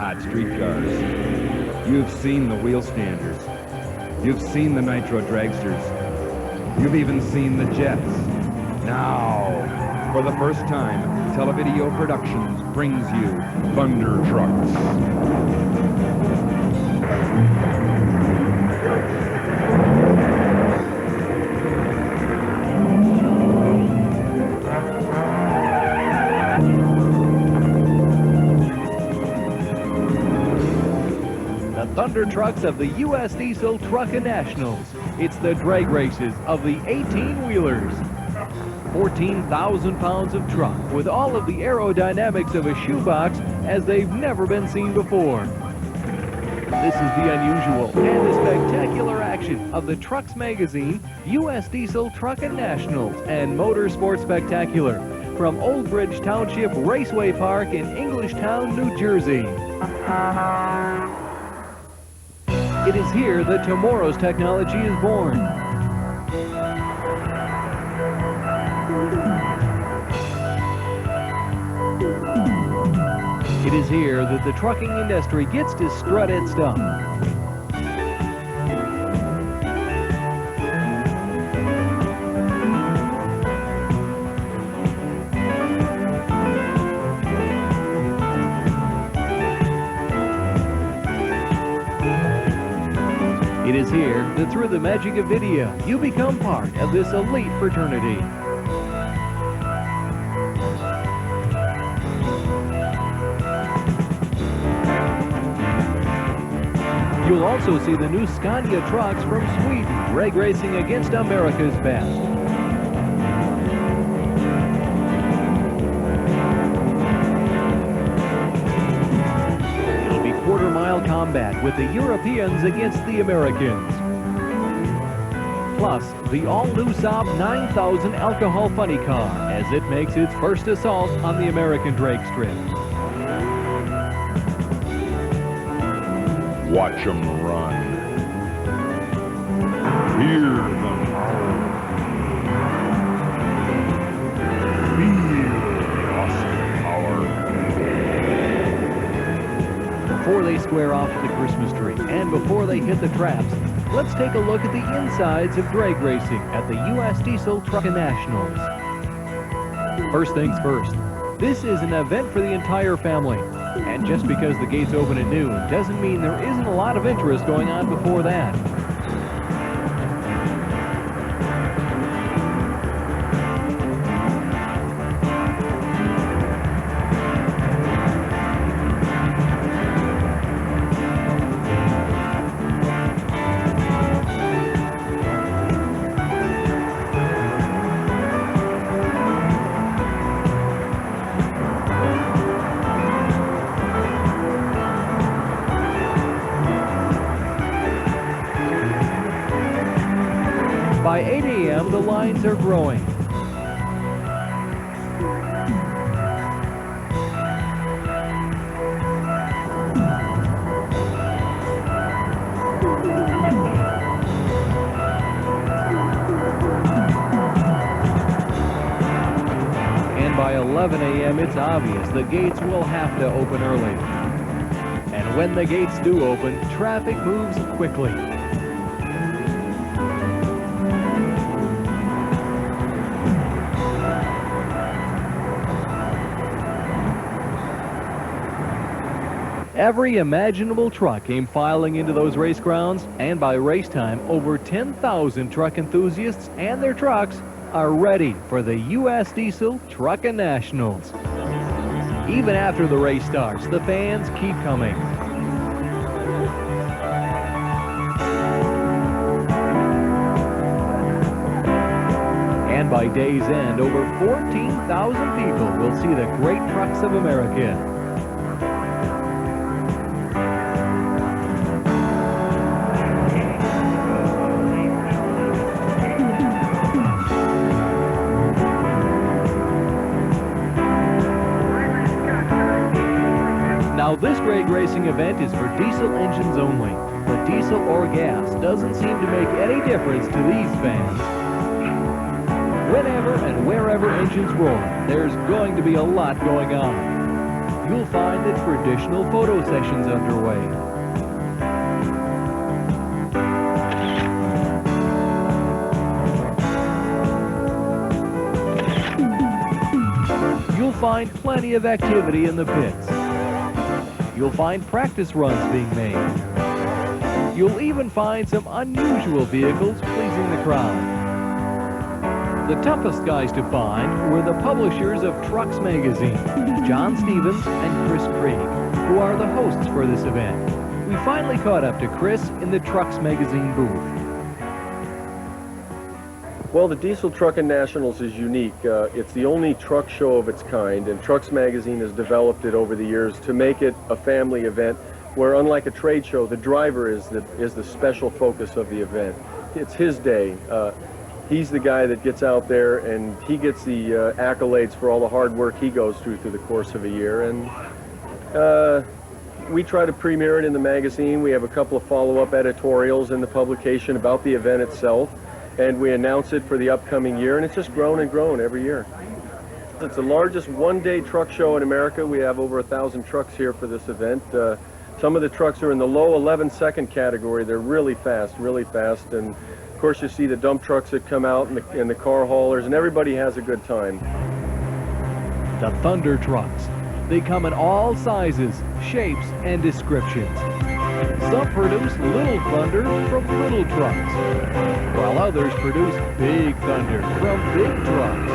red-hot street cars. You've seen the wheel standers. You've seen the nitro dragsters. You've even seen the jets. Now, for the first time, Televideo Productions brings you ThunderTrucks. ThunderTrucks of the U.S. Diesel Truckin' Nationals. It's the drag races of the 18-wheelers. 14,000 pounds of truck with all of the aerodynamics of a shoebox as they've never been seen before. This is the unusual and the spectacular action of the Trucks Magazine, U.S. Diesel Truckin' Nationals, and Motorsport Spectacular from Old Bridge Township Raceway Park in Englishtown, New Jersey. It is here that tomorrow's technology is born. It is here that the trucking industry gets to strut its stuff. It is here that through the magic of video, you become part of this elite fraternity. You'll also see the new Scania trucks from Sweden, drag racing against America's best. It'll be quarter-mile combat with the Europeans against the Americans. Plus, the all-new Saab 9000 alcohol funny car as it makes its first assault on the American drag strip. Watch them run. Hear them roar. Feel the awesome power. Before they square off to the Christmas tree and before they hit the traps, let's take a look at the insides of drag racing at the U.S. Diesel Truckin' Nationals. First things first, this is an event for the entire family. And just because the gates open at noon doesn't mean there isn't a lot of interest going on before that. By 8 a.m., the lines are growing. And by 11 a.m., it's obvious the gates will have to open early. And when the gates do open, traffic moves quickly. Every imaginable truck came filing into those race grounds, and by race time, over 10,000 truck enthusiasts and their trucks are ready for the U.S. Diesel Truckin' Nationals. Even after the race starts, the fans keep coming. And by day's end, over 14,000 people will see the great trucks of America. Now, this drag racing event is for diesel engines only, but diesel or gas doesn't seem to make any difference to these fans. Whenever and wherever engines roar, there's going to be a lot going on. you'll find the traditional photo sessions underway. You'll find plenty of activity in the pits. You'll find practice runs being made. You'll even find some unusual vehicles pleasing the crowd. The toughest guys to find were the publishers of Trucks magazine, John Stevens and Chris Krieg, who are the hosts for this event. We finally caught up to Chris in the Trucks magazine booth. Well, the Diesel Truckin' Nationals is unique. It's the only truck show of its kind, and Trucks magazine has developed it over the years to make it a family event where, unlike a trade show, the driver is the special focus of the event. It's his day. He's the guy that gets out there, and he gets the accolades for all the hard work he goes through the course of a year. And we try to premiere it in the magazine. We have a couple of follow-up editorials in the publication about the event itself, and we announce it for the upcoming year, and it's just grown and grown every year. It's the largest one-day truck show in America. We have over 1,000 trucks here for this event. Some of the trucks are in the low 11-second category. They're really fast, and of course you see the dump trucks that come out and the car haulers, and everybody has a good time. The ThunderTrucks. They come in all sizes, shapes, and descriptions. Some produce little thunder from little trucks, while others produce big thunder from big trucks.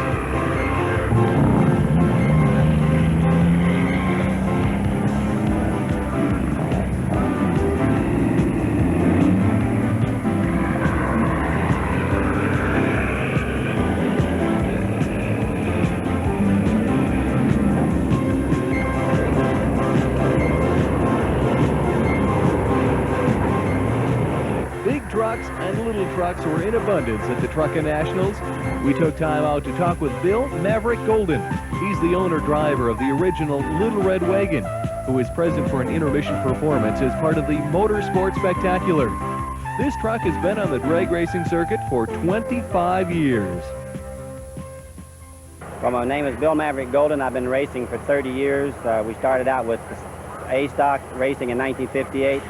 Trucks and little trucks were in abundance at the Truckin' Nationals. We took time out to talk with Bill Maverick Golden. He's the owner-driver of the original Little Red Wagon, who is present for an intermission performance as part of the Motorsport Spectacular. This truck has been on the drag racing circuit for 25 years. Well, my name is Bill Maverick Golden. I've been racing for 30 years. We started out with A-Stock racing in 1958.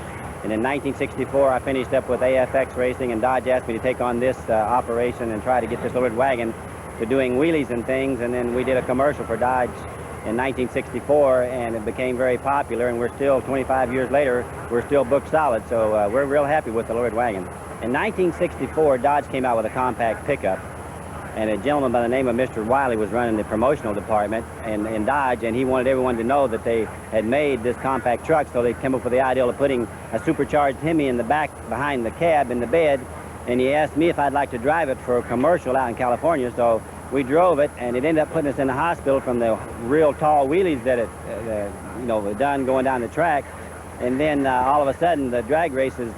And in 1964, I finished up with AFX Racing, and Dodge asked me to take on this operation and try to get this little wagon to doing wheelies and things. And then we did a commercial for Dodge in 1964, and it became very popular. And we're still, 25 years later, we're still booked solid. So we're real happy with the Lord wagon. In 1964, Dodge came out with a compact pickup. And a gentleman by the name of Mr. Wiley was running the promotional department in Dodge, and he wanted everyone to know that they had made this compact truck, so they came up with the idea of putting a supercharged Hemi in the back behind the cab in the bed, and he asked me if I'd like to drive it for a commercial out in California, so we drove it, and it ended up putting us in the hospital from the real tall wheelies that it done going down the track. And then all of a sudden the drag races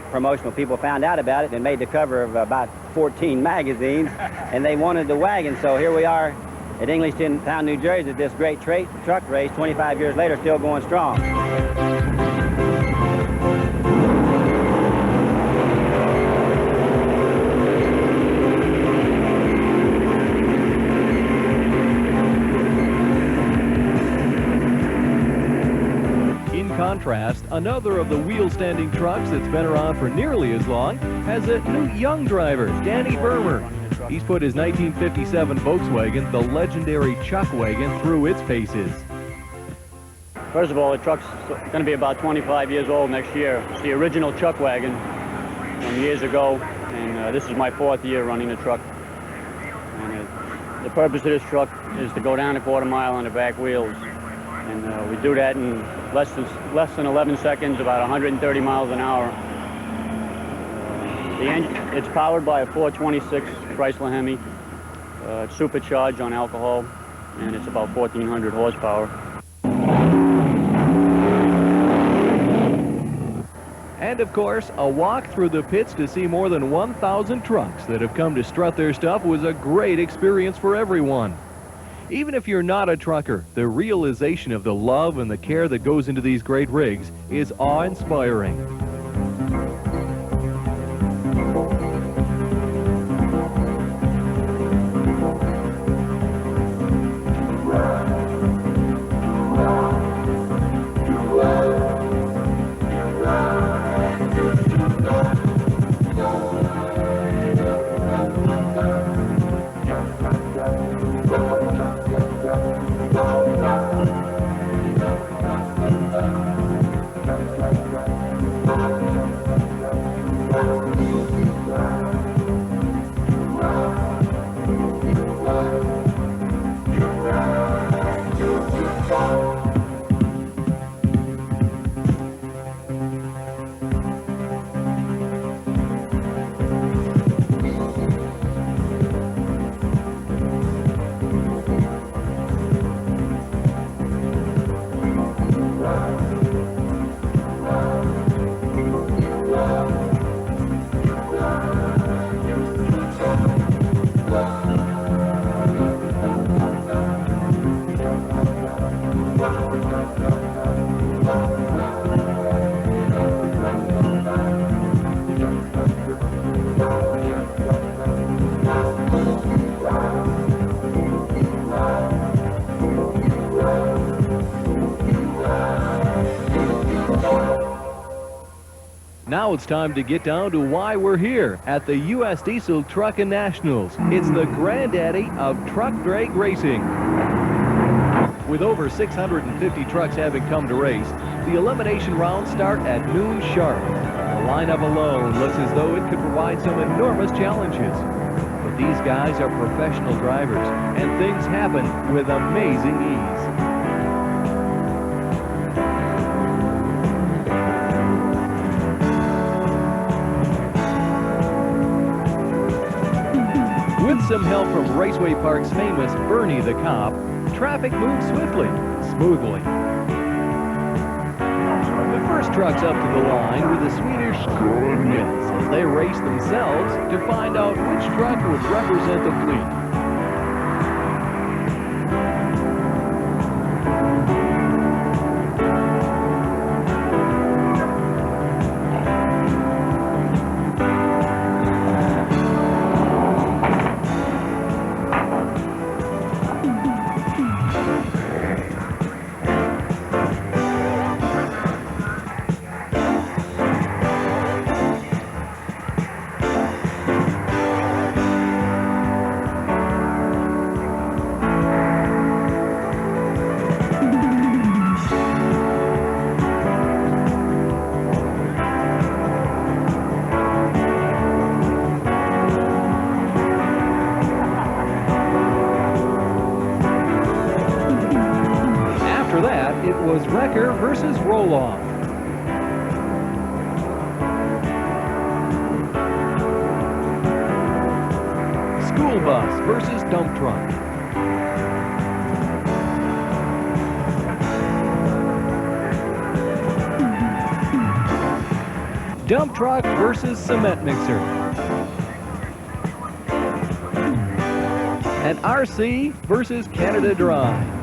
promotional people found out about it and made the cover of about 14 magazines, and they wanted the wagon. So here we are at Englishtown, New Jersey, at this great truck race 25 years later, still going strong. In contrast, another of the wheel-standing trucks that's been around for nearly as long has a new young driver, Danny Vermer. He's put his 1957 Volkswagen, the legendary Chuck wagon, through its paces. First of all, the truck's going to be about 25 years old next year. It's the original Chuck wagon from years ago, and this is my 4th year running the truck. And the purpose of this truck is to go down a quarter mile on the back wheels. And we do that in less than 11 seconds, about 130 miles an hour. It's powered by a 426 Chrysler Hemi. It's supercharged on alcohol, and it's about 1,400 horsepower. And of course, a walk through the pits to see more than 1,000 trucks that have come to strut their stuff was a great experience for everyone. Even if you're not a trucker, the realization of the love and the care that goes into these great rigs is awe-inspiring. Now it's time to get down to why we're here at the U.S. Diesel Truckin' Nationals. It's the granddaddy of truck drag racing. With over 650 trucks having come to race, the elimination rounds start at noon sharp. The lineup alone looks as though it could provide some enormous challenges. But these guys are professional drivers, and things happen with amazing ease. With some help from Raceway Park's famous Bernie the Cop, traffic moves swiftly, smoothly. The first truck's up to the line with the Swedish Goodness as they race themselves to find out which truck would represent the fleet. After that, it was wrecker versus roll-off. School bus versus dump truck. Dump truck versus cement mixer. And RC versus Canada Dry.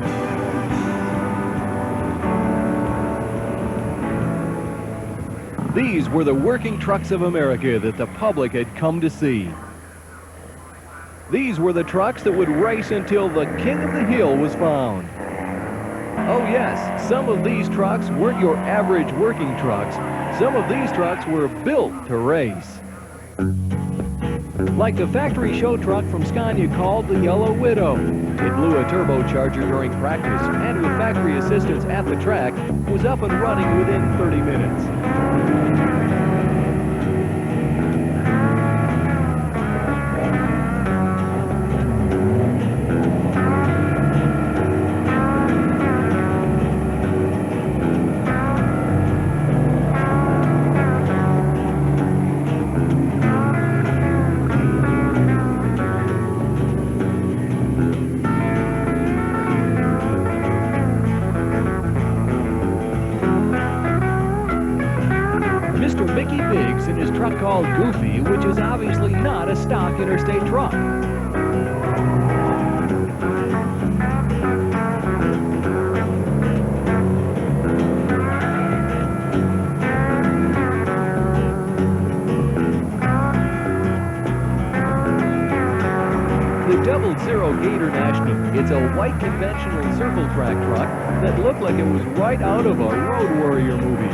These were the working trucks of America that the public had come to see. These were the trucks that would race until the king of the hill was found. Oh yes, some of these trucks weren't your average working trucks. Some of these trucks were built to race. Like the factory show truck from Scania called the Yellow Widow. It blew a turbocharger during practice and with factory assistance at the track was up and running within 30 minutes. Mr. Mickey Biggs in his truck called Goofy, which is obviously not a stock interstate truck. The 00 Gator National. It's a white conventional circle track truck that looked like it was right out of a Road Warrior movie.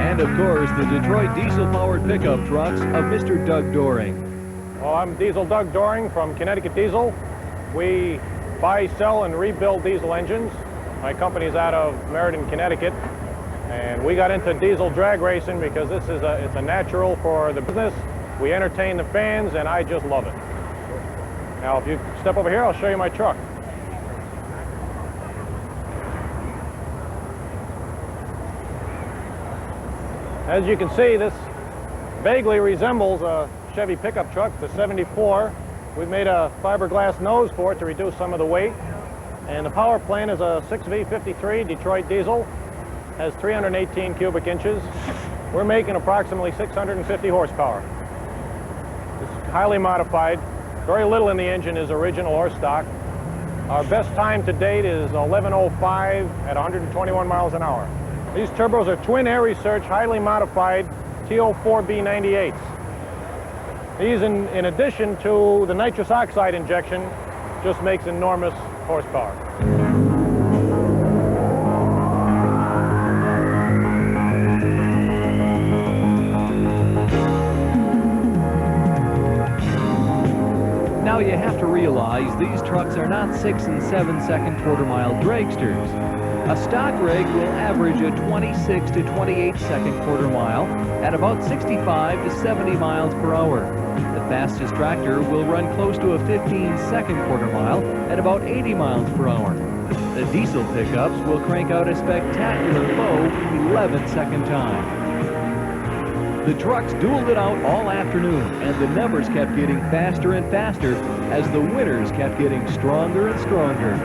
And of course, the Detroit diesel-powered pickup trucks of Mr. Doug Doring. Well, I'm Diesel Doug Doring from Connecticut Diesel. We buy, sell, and rebuild diesel engines. My company's out of Meriden, Connecticut. And we got into diesel drag racing because it's a natural for the business. We entertain the fans, and I just love it. Now, if you step over here, I'll show you my truck. As you can see, this vaguely resembles a Chevy pickup truck, the 74. We've made a fiberglass nose for it to reduce some of the weight. And the power plant is a 6V53 Detroit diesel. Has 318 cubic inches. We're making approximately 650 horsepower. It's highly modified. Very little in the engine is original or stock. Our best time to date is 11:05 at 121 miles an hour. These turbos are twin air research, highly modified TO4B98s. These, in addition to the nitrous oxide injection, just makes enormous horsepower. Now you have to realize these trucks are not 6 and 7 second quarter-mile dragsters. A stock rig will average a 26 to 28 second quarter mile at about 65 to 70 miles per hour. The fastest tractor will run close to a 15 second quarter mile at about 80 miles per hour. The diesel pickups will crank out a spectacular low 11 second time. The trucks dueled it out all afternoon, and the numbers kept getting faster and faster as the winners kept getting stronger and stronger.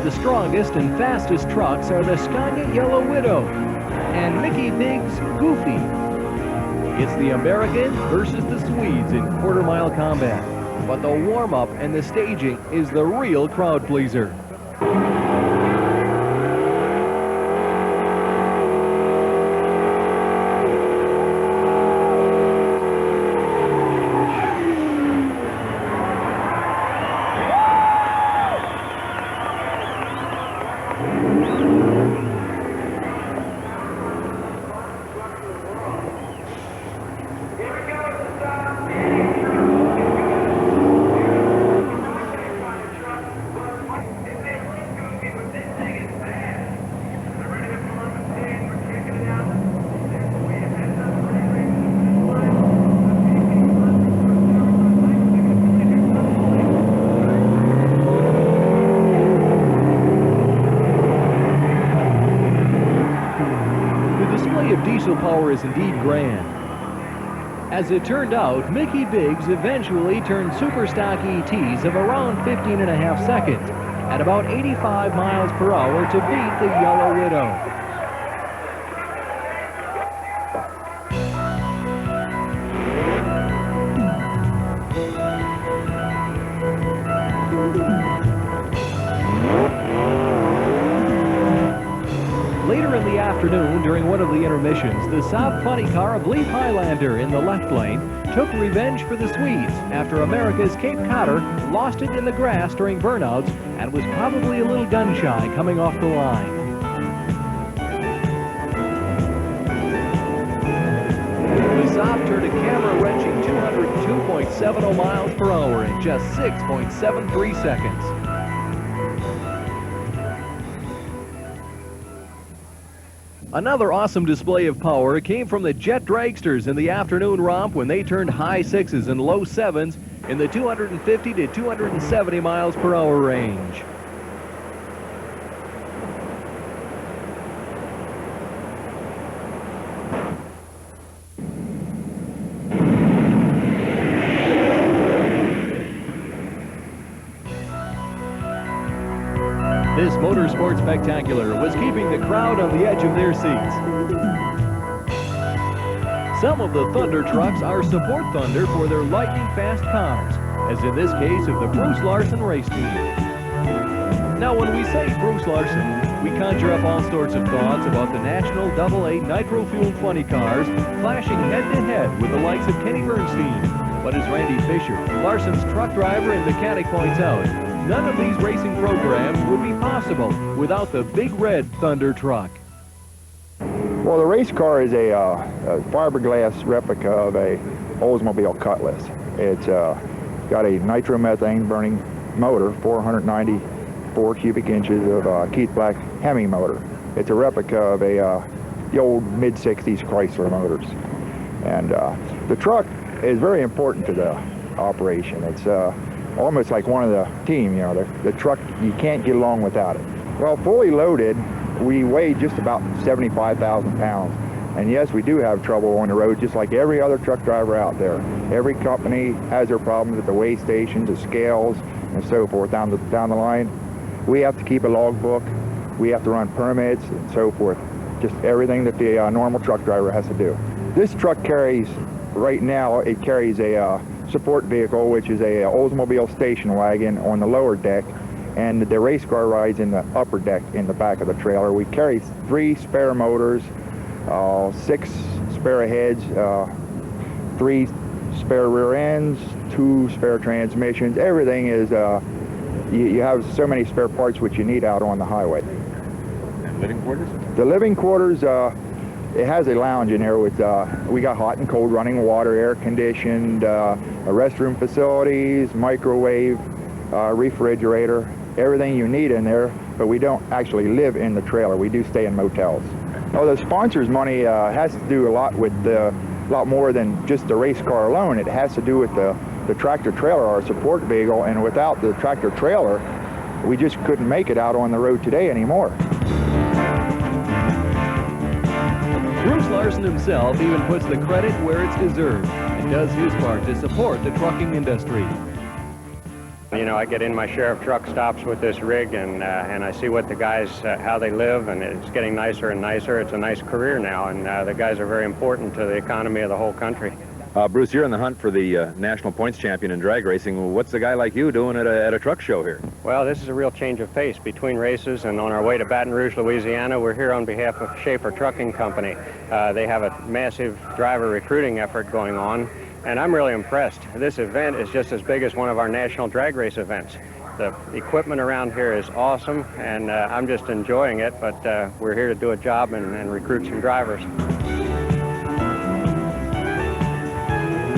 The strongest and fastest trucks are the Scania Yellow Widow and Mickey Big's Goofy. It's the American versus the Swedes in quarter-mile combat, but the warm-up and the staging is the real crowd pleaser. Diesel power is indeed grand. As it turned out, Mickey Biggs eventually turned super stock ETs of around 15.5 seconds at about 85 miles per hour to beat the Yellow Widow. Later in the afternoon, during one of the intermissions, the Saab funny car of Leaf Highlander in the left lane took revenge for the Swedes after America's Cape Codder lost it in the grass during burnouts and was probably a little gun-shy coming off the line. The Saab turned a camera-wrenching 202.70 miles per hour in just 6.73 seconds. Another awesome display of power came from the Jet Dragsters in the afternoon romp when they turned high 6s and low 7s in the 250 to 270 miles per hour range. This motorsport spectacular was keeping the crowd on the edge of their seats. Some of the ThunderTrucks are support Thunder for their lightning-fast cars, as in this case of the Bruce Larson race team. Now, when we say Bruce Larson, we conjure up all sorts of thoughts about the National AA nitro-fueled funny cars clashing head-to-head with the likes of Kenny Bernstein. But as Randy Fisher, Larson's truck driver and mechanic, points out, none of these racing programs would be possible without the big red ThunderTruck. Well, the race car is a fiberglass replica of a Oldsmobile Cutlass. It's got a nitromethane burning motor, 494 cubic inches of Keith Black Hemi motor. It's a replica of the old mid-60s Chrysler motors. And the truck is very important to the operation. It's almost like one of the team, you know, the truck, you can't get along without it. Well, fully loaded, we weigh just about 75,000 pounds. And yes, we do have trouble on the road, just like every other truck driver out there. Every company has their problems at the weigh stations, the scales, and so forth down the line. We have to keep a logbook. We have to run permits and so forth. Just everything that the normal truck driver has to do. This truck carries, right now, it carries a support vehicle, which is a Oldsmobile station wagon on the lower deck, and the race car rides in the upper deck in the back of the trailer. We carry 3 spare motors, 6 spare heads, 3 spare rear ends, 2 spare transmissions. Everything is, you have so many spare parts which you need out on the highway. And living quarters? The living quarters, it has a lounge in there with, we got hot and cold running water, air conditioned, restroom facilities, microwave, refrigerator, everything you need in there, but we don't actually live in the trailer. We do stay in motels. Oh, the sponsors' money has to do a lot with a lot more than just the race car alone. It has to do with the tractor trailer, our support vehicle, and without the tractor trailer, we just couldn't make it out on the road today anymore. Bruce Larson himself even puts the credit where it's deserved and does his part to support the trucking industry. You know, I get in my share of truck stops with this rig, and I see what the guys, how they live, and it's getting nicer and nicer. It's a nice career now, and the guys are very important to the economy of the whole country. Bruce, you're in the hunt for the national points champion in drag racing. What's a guy like you doing at a truck show here? Well, this is a real change of pace between races, and on our way to Baton Rouge, Louisiana, we're here on behalf of Schaefer Trucking Company. They have a massive driver recruiting effort going on, and I'm really impressed. This event is just as big as one of our national drag race events. The equipment around here is awesome, and I'm just enjoying it, but we're here to do a job and recruit some drivers.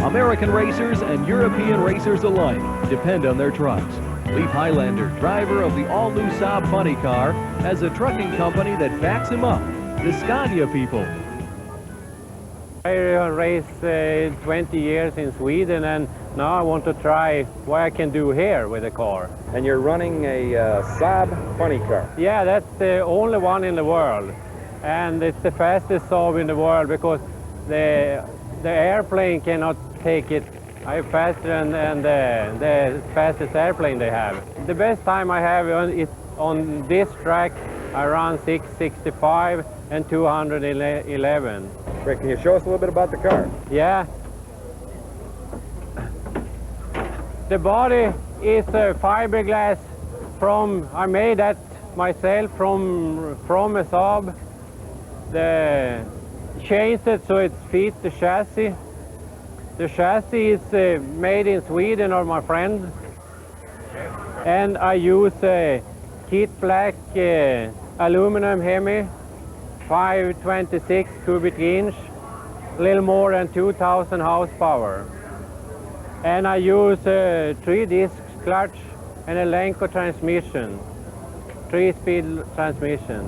American racers and European racers alike depend on their trucks. Leif Highlander, driver of the all-new Saab funny car, has a trucking company that backs him up, the Scania people. I raced 20 years in Sweden, and now I want to try what I can do here with the car. And you're running a Saab funny car? Yeah, that's the only one in the world. And it's the fastest Saab in the world because the airplane cannot take it faster than the fastest airplane they have. The best time I have is on this track. I run 665 and 211. Rick, can you show us a little bit about the car? Yeah. The body is fiberglass I made that myself from a Saab. Changed it so it fits the chassis. The chassis is made in Sweden or my friend. And I use kit black aluminum Hemi, 526 cubic inch, a little more than 2,000 horsepower. And I use 3-disc clutch and a Lenco transmission, 3-speed transmission.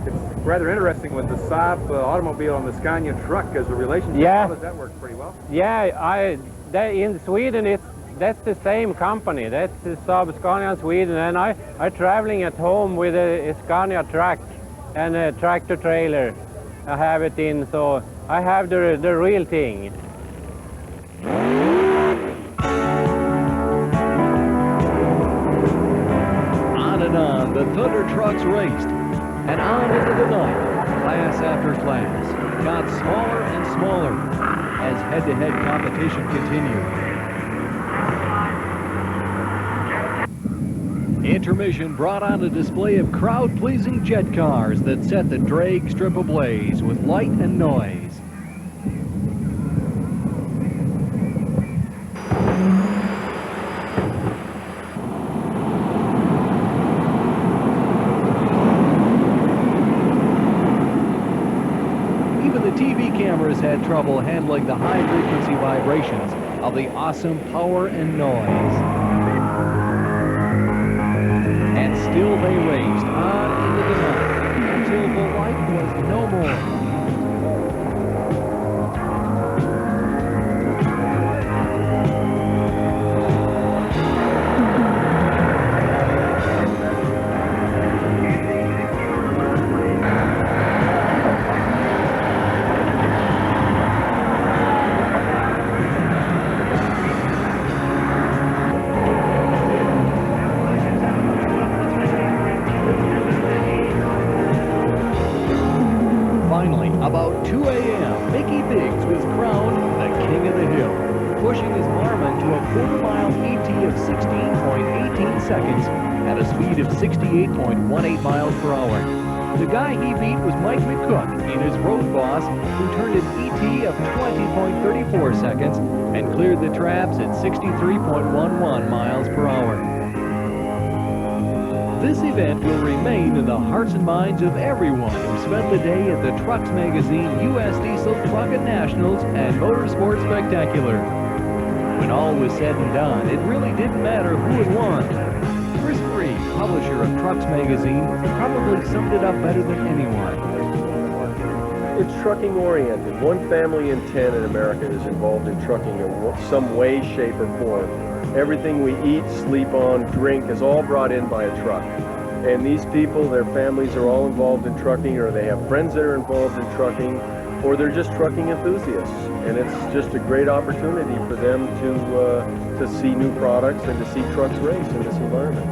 It's rather interesting with the Saab automobile and the Scania truck as a relationship. Yeah. How does that work pretty well? Yeah, in Sweden that's the same company. That's the Saab Scania in Sweden, and I'm traveling at home with a Scania truck and a tractor trailer. I have it in, so I have the real thing. On and on, the ThunderTrucks raced, and on into the night, class after class got smaller and smaller as head-to-head competition continued. Intermission brought on a display of crowd-pleasing jet cars that set the drag strip ablaze with light and noise. Even the TV cameras had trouble handling the high-frequency vibrations of the awesome power and noise. And still they raced on into the night until the light was no more. pushing his Marmon to a quarter-mile ET of 16.18 seconds at a speed of 68.18 miles per hour. The guy he beat was Mike McCook in his Road Boss, who turned an ET of 20.34 seconds and cleared the traps at 63.11 miles per hour. This event will remain in the hearts and minds of everyone who spent the day at the Trucks Magazine U.S. Diesel Truckin' Nationals and Motorsport Spectacular. When all was said and done, it really didn't matter who had won. Chris Free, publisher of Trucks Magazine, probably summed it up better than anyone. It's trucking oriented. 1 family in 10 in America is involved in trucking in some way, shape, or form. Everything we eat, sleep on, drink is all brought in by a truck. And these people, their families are all involved in trucking, or they have friends that are involved in trucking, or they're just trucking enthusiasts. And it's just a great opportunity for them to see new products and to see trucks race in this environment.